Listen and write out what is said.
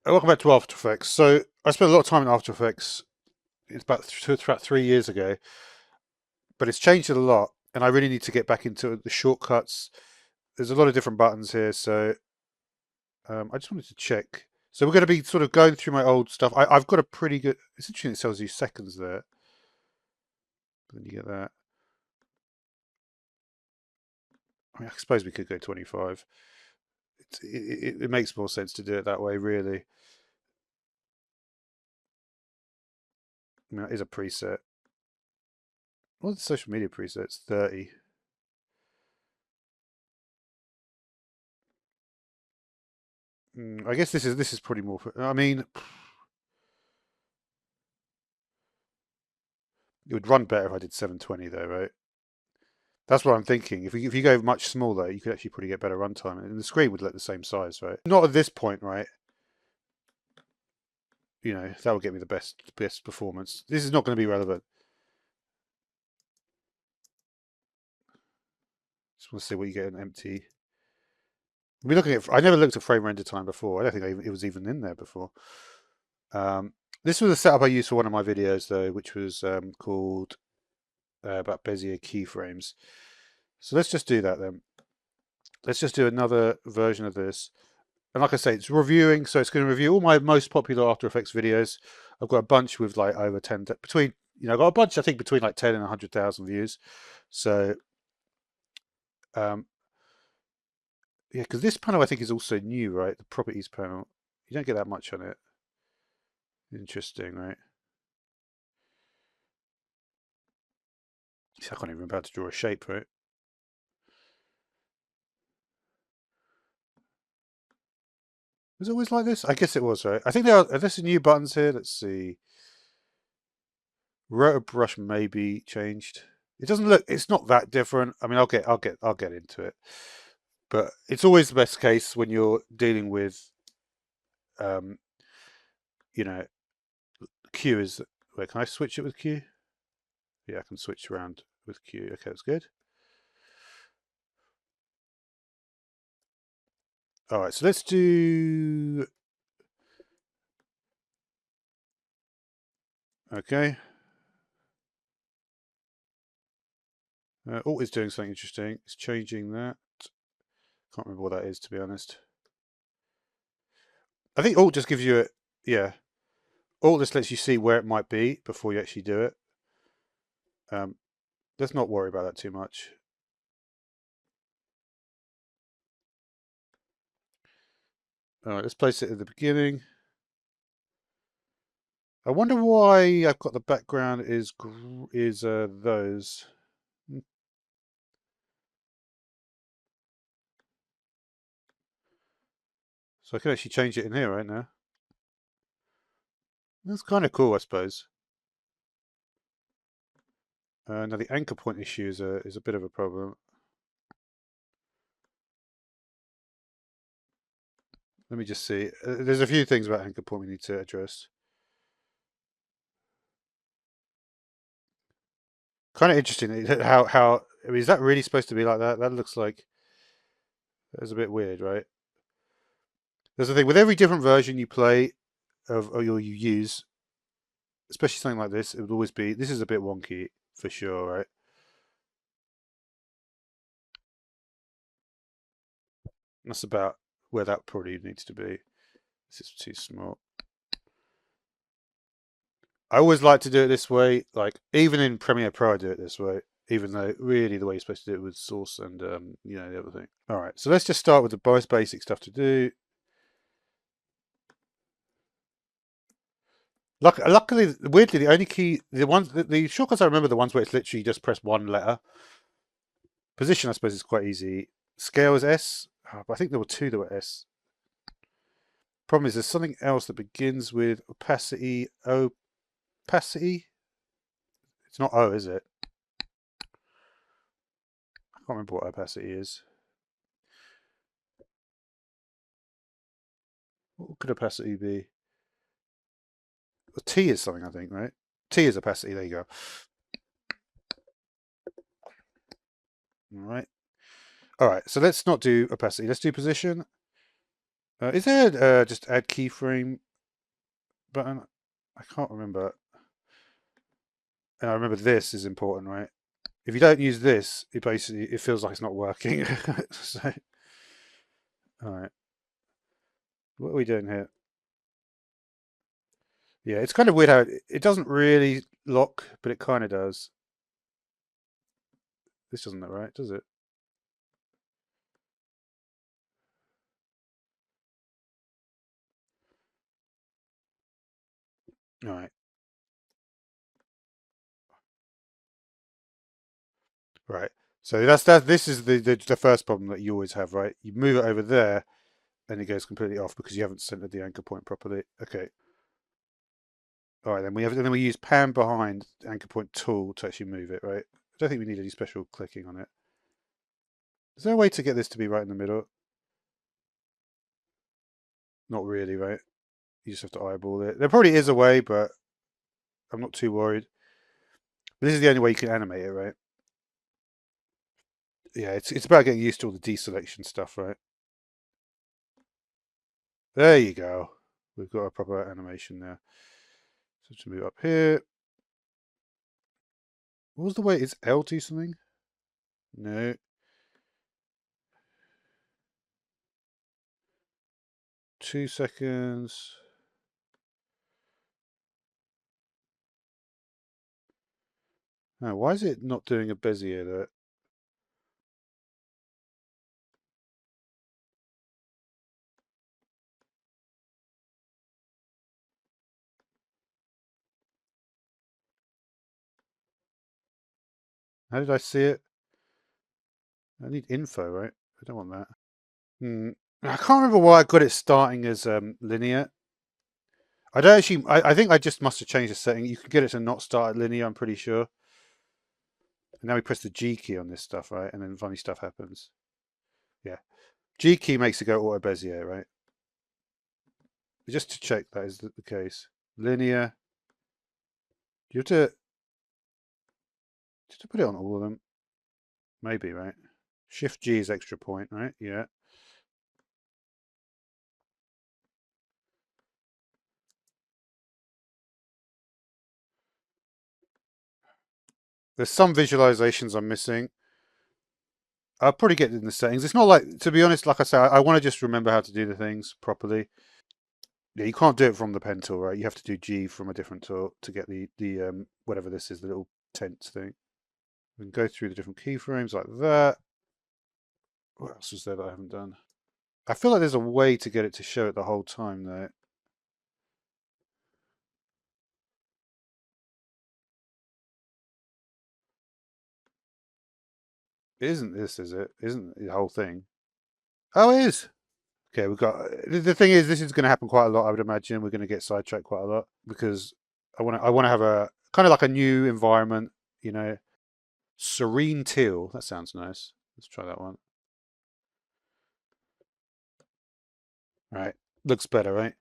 Welcome back to After Effects. So I spent a lot of time in After Effects. It's about 3 years ago, but it's changed a lot, and I really need to get back into the shortcuts. There's a lot of different buttons here, so I just wanted to check. So we're going to be sort of going through my old stuff. I've got a pretty good. It's interesting. It tells you seconds there. Then you get that. I mean, I suppose we could go 25. It makes more sense to do it that way, really. I mean, it is a preset. What's the social media presets? 30. I guess this is pretty more. I mean, it would run better if I did 720 though, right? That's what I'm thinking. If you go much smaller, you could actually probably get better runtime, and the screen would look the same size, right? Not at this point, right? You know, that would get me the best performance. This is not going to be relevant. Just want to see what you get in empty. We're looking at. I never looked at frame render time before. I don't think it was even in there before. This was a setup I used for one of my videos though, which was called about Bezier keyframes. So let's just do that then. Let's just do another version of this. And like I say, it's reviewing, so it's going to review all my most popular After Effects videos. I've got a bunch with like over 10, between, I've got a bunch, I think, between like 10 and 100,000 views. So, um, yeah, because this panel I think is also new, right? The properties panel. You don't get that much on it. Interesting, right? I can't even remember how to draw a shape, right? Was it always like this? I guess it was, right? I think there are some new buttons here. Let's see. Rotor brush may be changed. It doesn't look. It's not that different. I mean, I'll get into it. But it's always the best case when you're dealing with, um, you know, Q is. Wait, can I switch it with Q? Yeah, I can switch around with Q. Okay, that's good. All right, so let's do. Okay. Alt is doing something interesting. It's changing that. Can't remember what that is, to be honest. I think Alt just gives you a. Yeah. Alt just lets you see where it might be before you actually do it. Um, let's not worry about that too much. All right, let's place it at the beginning. I wonder why I've got the background is those. So I can actually change it in here right now. That's kind of cool, I suppose. Now the anchor point issue is a bit of a problem. Let me just see. There's a few things about anchor point we need to address. Kind of interesting how I mean, is that really supposed to be like that? That looks like that's a bit weird, right? There's the thing with every different version you play of or you use, especially something like this, it would always be this is a bit wonky for sure, right? That's about where that probably needs to be. This is too small. I always like to do it this way. Like even in Premiere Pro, I do it this way. Even though really the way you're supposed to do it with Source and the other thing. All right, so let's just start with the most basic stuff to do. Luckily, weirdly, the only key, the shortcuts I remember, the ones where it's literally just press one letter. Position, I suppose, is quite easy. Scale is S, but I think there were two that were S. Problem is, there's something else that begins with opacity. Opacity. It's not O, is it? I can't remember what opacity is. What could opacity be? T is something, I think, right? T is opacity. There you go. All right. All right. So let's not do opacity. Let's do position. Is there just add keyframe button? I can't remember. And I remember this is important, right? If you don't use this, it feels like it's not working. So, all right, what are we doing here? Yeah, it's kind of weird how it doesn't really lock, but it kind of does. This doesn't look right, does it? All right, right. So that's that. This is the first problem that you always have, right? You move it over there, and it goes completely off because you haven't centered the anchor point properly. Okay. All right, then we use pan behind anchor point tool to actually move it, right? I don't think we need any special clicking on it. Is there a way to get this to be right in the middle? Not really, right? You just have to eyeball it. There probably is a way, but I'm not too worried. But this is the only way you can animate it, right? Yeah, it's about getting used to all the deselection stuff, right? There you go. We've got a proper animation there. So to move up here. What was the way? Is L do something? No. 2 seconds. No, why is it not doing a Bezier there? How did I see it? I need info, right? I don't want that. I can't remember why I got it starting as linear. I don't actually. I think I just must have changed the setting. You can get it to not start at linear. I'm pretty sure. And now we press the G key on this stuff, right? And then funny stuff happens. Yeah, G key makes it go auto Bezier, right? Just to check that is the case. Linear. You have to just to put it on all of them. Maybe, right? Shift G is extra point, right? Yeah. There's some visualizations I'm missing. I'll probably get in the settings. It's not like, to be honest, like I say, I want to just remember how to do the things properly. Yeah, you can't do it from the pen tool, right? You have to do G from a different tool to get the whatever this is, the little tent thing. We can go through the different keyframes like that. What else is there that I haven't done? I feel like there's a way to get it to show it the whole time, though. It isn't this, is it? Isn't the whole thing? Oh, it is. Okay, we've got. The thing is, this is going to happen quite a lot. I would imagine we're going to get sidetracked quite a lot because I want to have a kind of like a new environment. You know, serene teal. That sounds nice. Let's try that one. Right, looks better, right?